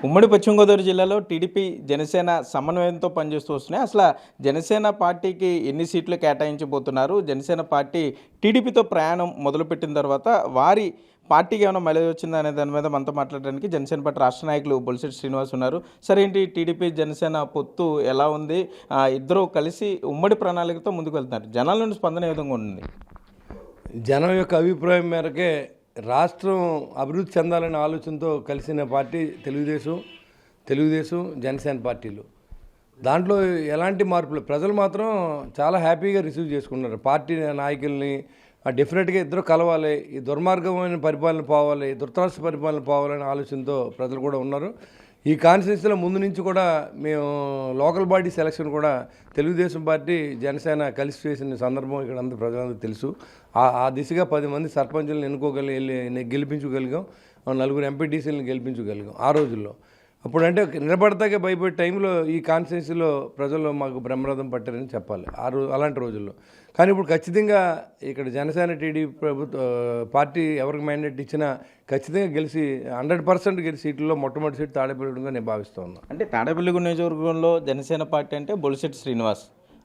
ఉమ్మడి పశ్చిమ గోదావరి జిల్లాలో టీడీపీ జనసేన సమన్వయంతో పనిచేస్తూ వస్తున్నాయి. అసలు జనసేన పార్టీకి ఎన్ని సీట్లు కేటాయించబోతున్నారు? జనసేన పార్టీ టీడీపీతో ప్రయాణం మొదలుపెట్టిన తర్వాత వారి పార్టీకి ఏమైనా మైలేజ్ వచ్చిందా అనే దాని మీద మనతో మాట్లాడడానికి జనసేన పార్టీ రాష్ట్ర నాయకులు బొలిశెట్టి శ్రీనివాస్ ఉన్నారు. సరే, ఏంటి టీడీపీ జనసేన పొత్తు ఎలా ఉంది? ఇద్దరు కలిసి ఉమ్మడి ప్రణాళికతో ముందుకు వెళ్తున్నారు. జనాల నుండి స్పందన ఏ విధంగా ఉంది? జనం యొక్క అభిప్రాయం మేరకే రాష్ట్రం అభివృద్ధి చెందాలనే ఆలోచనతో కలిసిన పార్టీ తెలుగుదేశం జనసేన పార్టీలు. దాంట్లో ఎలాంటి మార్పులు ప్రజలు మాత్రం చాలా హ్యాపీగా రిసీవ్ చేసుకున్నారు. పార్టీ నాయకుల్ని డెఫినెట్గా ఇద్దరు కలవాలి, ఈ దుర్మార్గమైన పరిపాలన పోవాలి, దుర్తార్ష పరిపాలన పోవాలనే ఆలోచనతో ప్రజలు కూడా ఉన్నారు. ఈ కాన్స్టిట్యూన్సీలో ముందు నుంచి కూడా మేము లోకల్ బాడీ సెలక్షన్ కూడా తెలుగుదేశం పార్టీ జనసేన కలిసి చేసిన సందర్భం ఇక్కడ అంతా ప్రజలందరూ తెలుసు. ఆ దిశగా 10 మంది సర్పంచులను గెలిపించగలిగాం, 4 ఎంపీటీసీలను గెలిపించగలిగాం ఆ రోజుల్లో. అప్పుడంటే నిలబడతాకే భయపడే టైంలో ఈ కాన్స్టిట్యూన్సీలో ప్రజలు మాకు బ్రహ్మరథం పట్టారని చెప్పాలి అలాంటి రోజుల్లో. కానీ ఇప్పుడు ఖచ్చితంగా ఇక్కడ జనసేన టీడీపీ పార్టీ ఎవరికి మ్యాండేట్ ఇచ్చినా ఖచ్చితంగా గెలిచి 100% గెలిచి సీట్లలో మొట్టమొదటి సీట్ తాడేపల్లిగా నేను భావిస్తూ ఉన్నాను. అంటే తాడేపల్లిగూడెం నియోజకవర్గంలో జనసేన పార్టీ అంటే బొలిశెట్టి శ్రీనివాస్,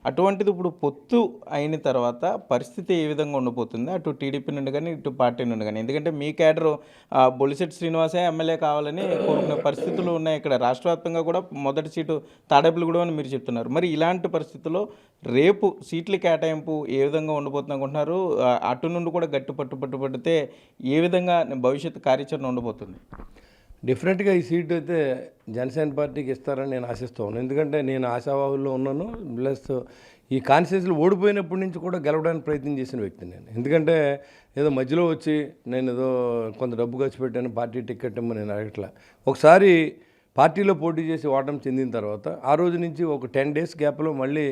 అటువంటిది ఇప్పుడు పొత్తు అయిన తర్వాత పరిస్థితి ఏ విధంగా ఉండబోతుంది? అటు టీడీపీ నుండి కానీ ఇటు పార్టీ నుండి కానీ. ఎందుకంటే మీ క్యాడర్ బొలిశెట్టి శ్రీనివాసే ఎమ్మెల్యే కావాలని కోరుకునే పరిస్థితులు ఉన్నాయి. ఇక్కడ రాష్ట్ర వ్యాప్తంగా కూడా మొదటి సీటు తాడేపల్లిగూడెం అని మీరు చెప్తున్నారు. మరి ఇలాంటి పరిస్థితుల్లో రేపు సీట్ల కేటాయింపు ఏ విధంగా ఉండబోతుంది అనుకుంటున్నారు? అటు నుండి కూడా గట్టి పట్టుబడితే ఏ విధంగా భవిష్యత్తు కార్యాచరణ ఉండబోతుంది? డెఫినెట్గా ఈ సీట్ అయితే జనసేన పార్టీకి ఇస్తారని నేను ఆశిస్తూ ఉన్నాను. ఎందుకంటే నేను ఆశావాహుల్లో ఉన్నాను. ప్లస్ ఈ కాన్స్టిట్యూన్సీలు ఓడిపోయినప్పటి నుంచి కూడా గెలవడానికి ప్రయత్నం చేసిన వ్యక్తి నేను. ఎందుకంటే ఏదో మధ్యలో వచ్చి నేను ఏదో కొంత డబ్బు ఖర్చు పెట్టాను పార్టీ టికెట్ ఏమో నేను అడగట్లా. ఒకసారి పార్టీలో పోటీ చేసి ఓటమి చెందిన తర్వాత ఆ రోజు నుంచి ఒక 10 days గ్యాప్లో మళ్ళీ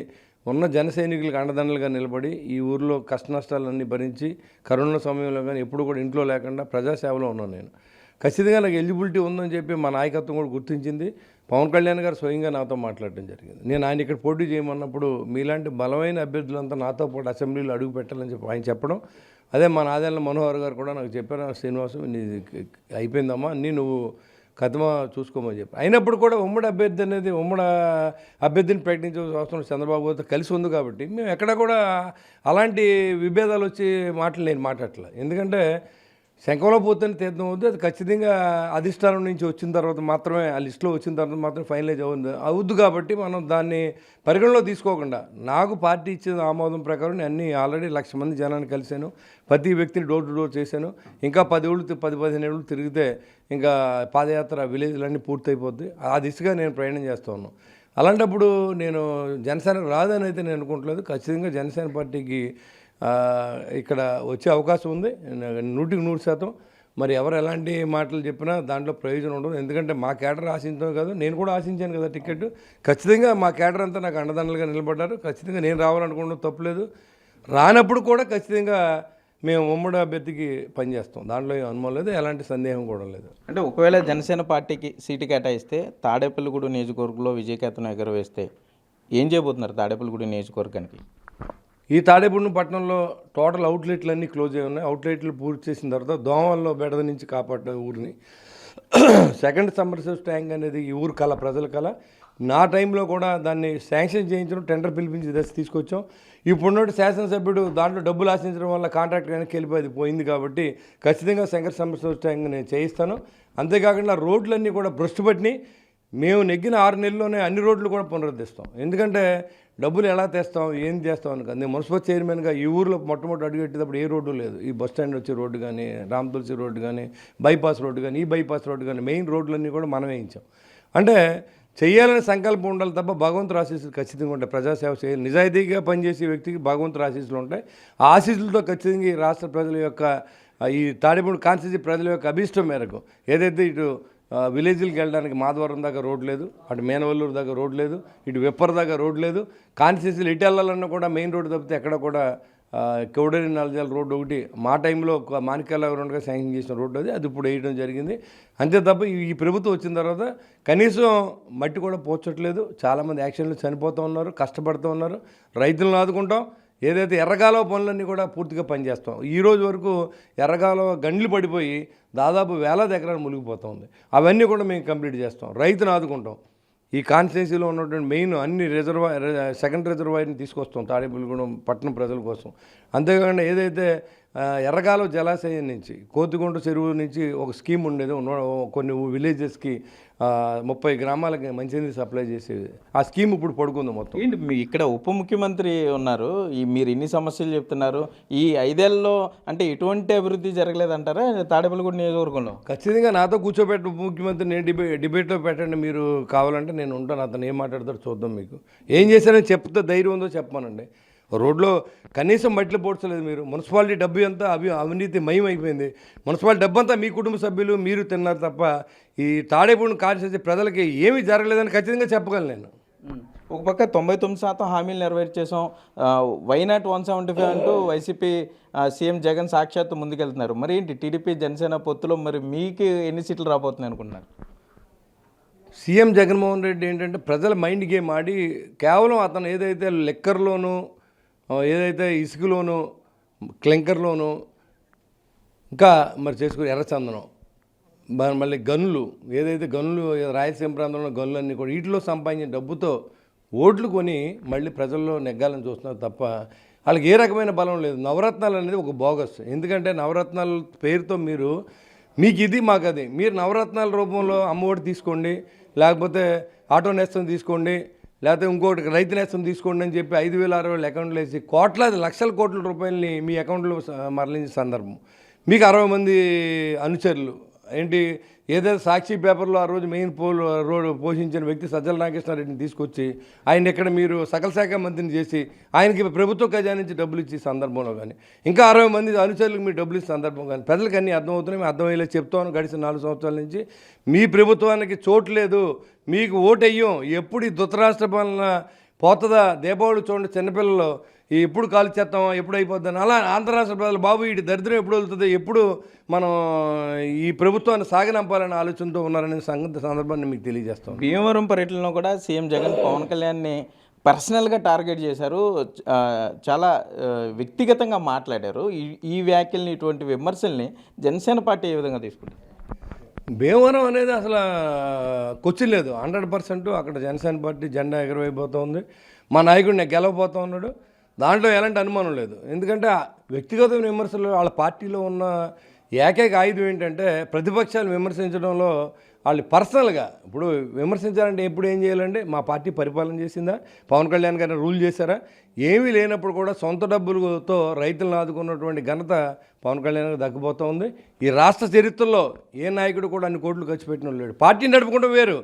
ఉన్న జన సైనికులకు అండదండలుగా నిలబడి ఈ ఊరిలో కష్ట నష్టాలన్నీ భరించి కరోనా సమయంలో కానీ ఎప్పుడు కూడా ఇంట్లో లేకుండా ప్రజాసేవలో ఉన్నాను నేను. ఖచ్చితంగా నాకు ఎలిజిబిలిటీ ఉందని చెప్పి మా నాయకత్వం కూడా గుర్తించింది. పవన్ కళ్యాణ్ గారు స్వయంగా నాతో మాట్లాడడం జరిగింది. నేను ఆయన ఇక్కడ పోటీ చేయమన్నప్పుడు మీలాంటి బలమైన అభ్యర్థులంతా నాతో పాటు అసెంబ్లీలో అడుగు పెట్టాలని చెప్పి ఆయన చెప్పడం, అదే మా నాదేళ్ల మనోహర్ గారు కూడా నాకు చెప్పారు, శ్రీనివాసం నీ అయిపోయిందమ్మా అన్నీ నువ్వు కథమా చూసుకోమని చెప్పి. అయినప్పుడు కూడా ఉమ్మడి అభ్యర్థిని ప్రకటించాల్సిన అవసరం చంద్రబాబుతో కలిసి ఉంది కాబట్టి మేము ఎక్కడ కూడా అలాంటి విభేదాలు వచ్చి నేను మాట్లాడట్లేదు. ఎందుకంటే శంఖంలో పోతేనే తీర్థం అవుద్ది. అది ఖచ్చితంగా అధిష్టానం నుంచి వచ్చిన తర్వాత మాత్రమే, ఆ లిస్టులో వచ్చిన తర్వాత మాత్రమే ఫైనలైజ్ అవుద్దు. కాబట్టి మనం దాన్ని పరిగణలో తీసుకోకుండా నాకు పార్టీ ఇచ్చిన ఆమోదం ప్రకారం నేను అన్నీ ఆల్రెడీ 1,00,000 మంది జనాన్ని కలిశాను. ప్రతి వ్యక్తిని డోర్ టు డోర్ చేశాను. ఇంకా 10-15 ఏళ్ళు తిరిగితే ఇంకా పాదయాత్ర విలేజ్లన్నీ పూర్తయిపోద్ది. ఆ దిశగా నేను ప్రయాణం చేస్తూ ఉన్నాను. అలాంటప్పుడు నేను జనసేన రాదని అయితే నేను అనుకోవట్లేదు. ఖచ్చితంగా జనసేన పార్టీకి ఇక్కడ వచ్చే అవకాశం ఉంది 100%. మరి ఎవరు ఎలాంటి మాటలు చెప్పినా దాంట్లో ప్రయోజనం ఉండదు. ఎందుకంటే మా కేడర్ ఆశించడం కాదు, నేను కూడా ఆశించాను కదా టికెట్. ఖచ్చితంగా మా కేడర్ అంతా నాకు అండదండలుగా నిలబడ్డారు. ఖచ్చితంగా నేను రావాలనుకోవడం తప్పులేదు. రానప్పుడు కూడా ఖచ్చితంగా మేము ఉమ్మడి అభ్యర్థికి పనిచేస్తాం. దాంట్లో ఏం అనుమానం లేదు, ఎలాంటి సందేహం కూడా లేదు. అంటే ఒకవేళ జనసేన పార్టీకి సీటు కేటాయిస్తే తాడేపల్లిగూడెం నియోజకవర్గంలో విజయకేతనం ఎగరవేస్తే ఏం చేయబోతున్నారు తాడేపల్లిగూడెం నియోజకవర్గానికి? ఈ తాడేపల్లి పట్టణంలో టోటల్ అవుట్లెట్లు అన్నీ క్లోజ్ అయి ఉన్నాయి. అవుట్లెట్లు పూర్తి చేసిన తర్వాత దోమల్లో బెడద నుంచి కాపాడే ఊరిని సెకండ్ సమ్మర్సెస్ ట్యాంక్ అనేది ఈ ఊరు కళ, ప్రజల కళ. నా టైంలో కూడా దాన్ని శాంక్షన్ చేయించడం, టెండర్ పిలిపించి దశ తీసుకొచ్చాం. ఇప్పుడున్నట్టు శాసనసభ్యుడు దాంట్లో డబ్బులు ఆశించడం వల్ల కాంట్రాక్ట్ వెనక్కి పోయింది కాబట్టి ఖచ్చితంగా సెకండ్ సమ్మర్సెస్ ట్యాంక్ నేను చేయిస్తాను. అంతేకాకుండా రోడ్లన్నీ కూడా భ్రష్టు పట్టినాయి. మేము నెగ్గిన 6 నెలల్లోనే అన్ని రోడ్లు కూడా పునరుద్ధరిస్తాం. ఎందుకంటే డబ్బులు ఎలా తెస్తాం, ఏం చేస్తాం అని కాదు. నేను మున్సిపల్ చైర్మన్గా ఈ ఊరిలో మొట్టమొదటి అడుగుపెట్టేటప్పుడు ఏ రోడ్డు లేదు. ఈ బస్ స్టాండ్ వచ్చే రోడ్డు కానీ, రామ్ తులసి రోడ్డు కానీ, బైపాస్ రోడ్డు కానీ, ఈ బైపాస్ రోడ్డు కానీ, మెయిన్ రోడ్లన్నీ కూడా మనం వేయించాం. అంటే చేయాలని సంకల్పం ఉండాలి తప్ప భగవంతుడు ఆశీస్సులు ఖచ్చితంగా ఉంటాయి. ప్రజాసేవ చేయాలి, నిజాయితీగా పనిచేసే వ్యక్తికి భగవంతుడు ఆశీస్సులు ఉంటాయి. ఆ ఆశీస్సులతో ఖచ్చితంగా ఈ రాష్ట్ర ప్రజల యొక్క, ఈ తాడేపల్లి కాన్స్టిట్యూన్సీ ప్రజల యొక్క అభిష్టం మేరకు ఏదైతే ఇటు విలేజ్కి వెళ్ళడానికి మాధవరం దాకా రోడ్ లేదు, అటు మేనవల్లూరు దాకా రోడ్ లేదు, ఇటు వెప్పర్ దాకా రోడ్ లేదు. కాన్స్టిట్యూన్సీలు ఇటు వెళ్ళాలన్నా కూడా మెయిన్ రోడ్డు తప్పితే ఎక్కడ కూడా కౌడేరి నాలుజాల రోడ్డు ఒకటి మా టైంలో మాణిక్యాల గ్రౌండ్గా శాంక్షన్ చేసిన రోడ్డు అది ఇప్పుడు వేయడం జరిగింది. అంతే తప్ప ఈ ప్రభుత్వం వచ్చిన తర్వాత కనీసం మట్టి కూడా పోచట్లేదు. చాలామంది యాక్సిడెంట్లు చనిపోతూ ఉన్నారు, కష్టపడుతూ ఉన్నారు. రైతులను ఆదుకుంటాం. ఏదైతే ఎర్రగాలువ పనులన్నీ కూడా పూర్తిగా పనిచేస్తాం. ఈ రోజు వరకు ఎర్రగాలువ గండ్లు పడిపోయి దాదాపు వేలాది ఎకరాలు మునిగిపోతుంది. అవన్నీ కూడా మేము కంప్లీట్ చేస్తాం, రైతును ఆదుకుంటాం. ఈ కాన్స్టిట్యున్సీలో ఉన్నటువంటి మెయిన్ అన్ని సెకండ్ రిజర్వాయర్ని తీసుకొస్తాం తాడేపల్లిగూడెం పట్టణ ప్రజల కోసం. అంతేకాకుండా ఏదైతే ఎర్రకాలువ జలాశయం నుంచి కోతిగుంట చెరువు నుంచి ఒక స్కీమ్ ఉండేది, కొన్ని విలేజెస్కి 30 గ్రామాలకి మంచినీరు సప్లై చేసేది. ఆ స్కీమ్ ఇప్పుడు పడుకుంది మొత్తం. ఏంటి మీ ఇక్కడ ఉప ముఖ్యమంత్రి ఉన్నారు, మీరు ఇన్ని సమస్యలు చెప్తున్నారు, ఈ 5 ఏళ్లలో అంటే ఎటువంటి అభివృద్ధి జరగలేదంటారా తాడేపల్లిగూడెం నియోజకవర్గంలో? ఖచ్చితంగా నాతో కూర్చోబెట్టి ఉప ముఖ్యమంత్రి నేను డిబేట్లో పెట్టండి, మీరు కావాలంటే నేను ఉంటాను, అతను ఏం మాట్లాడతాడో చూద్దాం. మీకు ఏం చేశారని చెప్తే ధైర్యం ఉందో చెప్పమానండి. రోడ్లో కనీసం మట్టిలో పోడ్చలేదు మీరు. మున్సిపాలిటీ డబ్బు అంతా అవినీతి మయం అయిపోయింది. మున్సిపాలిటీ డబ్బు అంతా మీ కుటుంబ సభ్యులు మీరు తిన్నారు తప్ప ఈ తాడేపల్లిగూడెం కాన్స్టిట్యున్సీ ప్రజలకి ఏమీ జరగలేదని ఖచ్చితంగా చెప్పగలను నేను. ఒక పక్క 99% హామీలు నెరవేర్చేసాం, వైనాట్ 175 అంటూ వైసీపీ సీఎం జగన్ సాక్షాత్తు ముందుకెళ్తున్నారు. మరి ఏంటి టీడీపీ జనసేన పొత్తులో మరి మీకు ఎన్ని సీట్లు రాబోతున్నాయి అనుకుంటున్నారు? సీఎం జగన్మోహన్ రెడ్డి ఏంటంటే ప్రజల మైండ్ గేమ్ ఆడి కేవలం అతను ఏదైతే లెక్కర్లోనూ ఏదైతే ఇసుకలోను క్లింకర్లోను ఇంకా మరి చేసుకుని ఎర్రచందనం మళ్ళీ గనులు ఏదైతే గనులు రాయలసీమ ప్రాంతంలో గనులు అన్నీ కూడా వీటిలో సంపాదించిన డబ్బుతో ఓట్లు కొని మళ్ళీ ప్రజల్లో నెగ్గాలని చూస్తున్నారు తప్ప వాళ్ళకి ఏ రకమైన బలం లేదు. నవరత్నాలు అనేది ఒక బోగస్. ఎందుకంటే నవరత్నాల పేరుతో మీకు ఇది మాకు అది, మీరు నవరత్నాల రూపంలో అమ్మఒడి తీసుకోండి, లేకపోతే ఆటో నేస్తం తీసుకోండి, లేకపోతే ఇంకోటి రైతు నేస్తం తీసుకోండి అని చెప్పి 5,000 అకౌంట్లు వేసి లక్షల కోట్ల రూపాయలని మీ అకౌంట్లో మరలించే సందర్భం. మీకు 60 మంది అనుచరులు ఏంటి, ఏదైతే సాక్షి పేపర్లో ఆ రోజు మెయిన్ రోడ్ పోషించిన వ్యక్తి సజ్జల రామకృష్ణారెడ్డిని తీసుకొచ్చి ఆయన ఇక్కడ మీరు సకల శాఖ మంత్రిని చేసి ఆయనకి ప్రభుత్వ ఖజానా నుంచి డబ్బులు ఇచ్చే సందర్భంలో కానీ, ఇంకా 60 మంది అనుచరులకు మీరు డబ్బులు ఇచ్చే సందర్భం కానీ ప్రజలకు అన్నీ అర్థమవుతున్నాయి. మేము అర్థమయ్యేలా చెప్తాను. గడిచిన 4 సంవత్సరాల నుంచి మీ ప్రభుత్వానికి చోటు లేదు, మీకు ఓటెయ్యం, ఎప్పుడు ఈ ధృతరాష్ట్ర పాలన పోతుందా, దీపావళి చూడండి చిన్నపిల్లలు ఎప్పుడు కాలు చేస్తామా, ఎప్పుడు అయిపోద్దని, అలా ఆంధ్ర రాష్ట్ర ప్రజలు బాబు ఈ దరిద్రం ఎప్పుడు వెళ్తుంది, ఎప్పుడు మనం ఈ ప్రభుత్వాన్ని సాగనంపాలనే ఆలోచనతో ఉన్నారనే సందర్భాన్ని మీకు తెలియజేస్తాం. భీమవరం పర్యటనలో కూడా సీఎం జగన్ పవన్ కళ్యాణ్ని పర్సనల్గా టార్గెట్ చేశారు, చాలా వ్యక్తిగతంగా మాట్లాడారు. ఈ వ్యాఖ్యల్ని ఇటువంటి విమర్శల్ని జనసేన పార్టీ ఏ విధంగా తీసుకుంటారు? భీమవరం అనేది అసలు క్వశ్చన్ లేదు. 100% అక్కడ జనసేన పార్టీ జెండా ఎగరవైపోతుంది. మా నాయకుడు నేను గెలవబోతూ ఉన్నాడు, దాంట్లో ఎలాంటి అనుమానం లేదు. ఎందుకంటే వ్యక్తిగత విమర్శలు వాళ్ళ పార్టీలో ఉన్న ఏకైక ఆయుధం ఏంటంటే ప్రతిపక్షాలు విమర్శించడంలో వాళ్ళు పర్సనల్గా ఇప్పుడు విమర్శించాలంటే ఎప్పుడు ఏం చేయాలంటే మా పార్టీ పరిపాలన చేసిందా, పవన్ కళ్యాణ్ గారిని రూల్ చేశారా, ఏమీ లేనప్పుడు కూడా సొంత డబ్బులతో రైతులను ఆదుకున్నటువంటి ఘనత పవన్ కళ్యాణ్ దక్కిపోతూ ఉంది. ఈ రాష్ట్ర చరిత్రలో ఏ నాయకుడు కూడా అన్ని కోట్లు ఖర్చు పెట్టిన లేడు. పార్టీని నడుపుకుంటూ వేరు,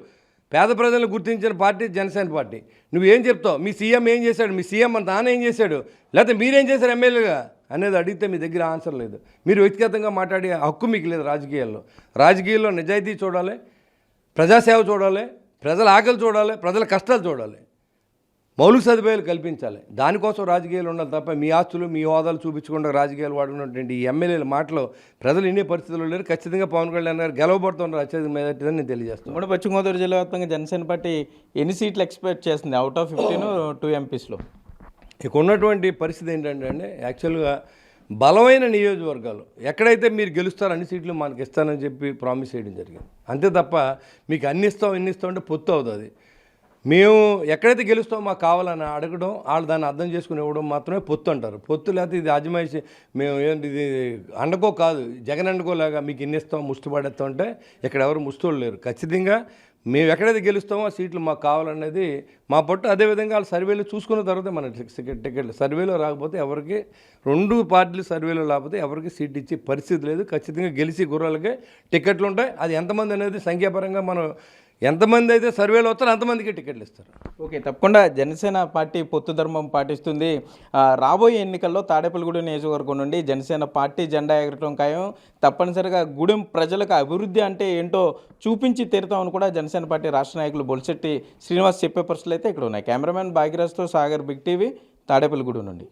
పేద ప్రజలను గుర్తించిన పార్టీ జనసేన పార్టీ. నువ్వేం చెప్తావు, మీ సీఎం ఏం చేశాడు, మీ సీఎం మన తాను ఏం చేశాడు, లేకపోతే మీరేం చేశారు ఎమ్మెల్యేగా అనేది అడిగితే మీ దగ్గర ఆన్సర్ లేదు. మీరు వ్యక్తిగతంగా మాట్లాడే హక్కు మీకు లేదు. రాజకీయాల్లో నిజాయితీ చూడాలి, ప్రజాసేవ చూడాలి, ప్రజల ఆకలి చూడాలి, ప్రజల కష్టాలు చూడాలి, మౌలిక సదుపాయాలు కల్పించాలి. దానికోసం రాజకీయాలు ఉండాలి తప్ప మీ ఆస్తులు మీ హోదాలు చూపించకుండా రాజకీయాలు వాడుకున్నటువంటి ఈ ఎమ్మెల్యేల మాటలు ప్రజలు ఇన్ని పరిస్థితుల్లో లేరు. ఖచ్చితంగా పవన్ కళ్యాణ్ గారు గెలవబడుతున్నారు అత్యధిక మెజార్టీదని నేను తెలియజేస్తాను. ఇప్పుడు పశ్చిమ గోదావరి జిల్లా వ్యాప్తంగా జనసేన పార్టీ ఎన్ని సీట్లు ఎక్స్పెక్ట్ చేస్తుంది? అవుట్ ఆఫ్ 15 2 ఎంపీస్లో ఇక ఉన్నటువంటి పరిస్థితి ఏంటంటే అండి, యాక్చువల్గా బలమైన నియోజకవర్గాలు ఎక్కడైతే మీరు గెలుస్తారో అన్ని సీట్లు మనకి ఇస్తానని చెప్పి ప్రామిస్ చేయడం జరిగింది. అంతే తప్ప మీకు అన్ని ఇస్తాం ఇన్ని ఇస్తాం అంటే పొత్తు అవుతుంది. మేము ఎక్కడైతే గెలుస్తామో మాకు కావాలని అడగడం, వాళ్ళు దాన్ని అర్థం చేసుకుని ఇవ్వడం మాత్రమే పొత్తు అంటారు. పొత్తు లేకపోతే ఇది అజమాయిషి, మేము ఏంటి ఇది అండకో కాదు, జగన్ అండుకోలాగా మీకు ఇన్ని ఇస్తాం ముష్టి పడేస్తాం అంటే ఇక్కడ ఎవరు ముష్టోళ్ళు లేరు. ఖచ్చితంగా మేము ఎక్కడైతే గెలుస్తామో ఆ సీట్లు మాకు కావాలనేది మా పట్టు. అదేవిధంగా వాళ్ళు సర్వేలు చూసుకున్న తర్వాత మన టికెట్లు సర్వేలో రాకపోతే ఎవరికి 2 పార్టీలు సర్వేలో లేకపోతే ఎవరికి సీట్ ఇచ్చే పరిస్థితి లేదు. ఖచ్చితంగా గెలిచి గుర్రాలకే టికెట్లు ఉంటాయి. అది ఎంతమంది అనేది సంఖ్యాపరంగా మనం ఎంతమంది అయితే సర్వేలో వస్తారో అంతమందికి టికెట్లు ఇస్తారు. ఓకే, తప్పకుండా జనసేన పార్టీ పొత్తు ధర్మం పాటిస్తుంది. రాబోయే ఎన్నికల్లో తాడేపల్లిగూడెం నియోజకవర్గం నుండి జనసేన పార్టీ జెండా ఎగరటం ఖాయం. తప్పనిసరిగా గూడెం ప్రజలకు అభివృద్ధి అంటే ఏంటో చూపించి తీరుతామని కూడా జనసేన పార్టీ రాష్ట్ర నాయకులు బొలిశెట్టి శ్రీనివాస్ చెప్పే పరిస్థితులు అయితే ఇక్కడ ఉన్నాయి. కెమెరామెన్ భాగ్యరాజ్తో సాగర్, బిగ్ టీవీ, తాడేపల్లిగూడెం నుండి.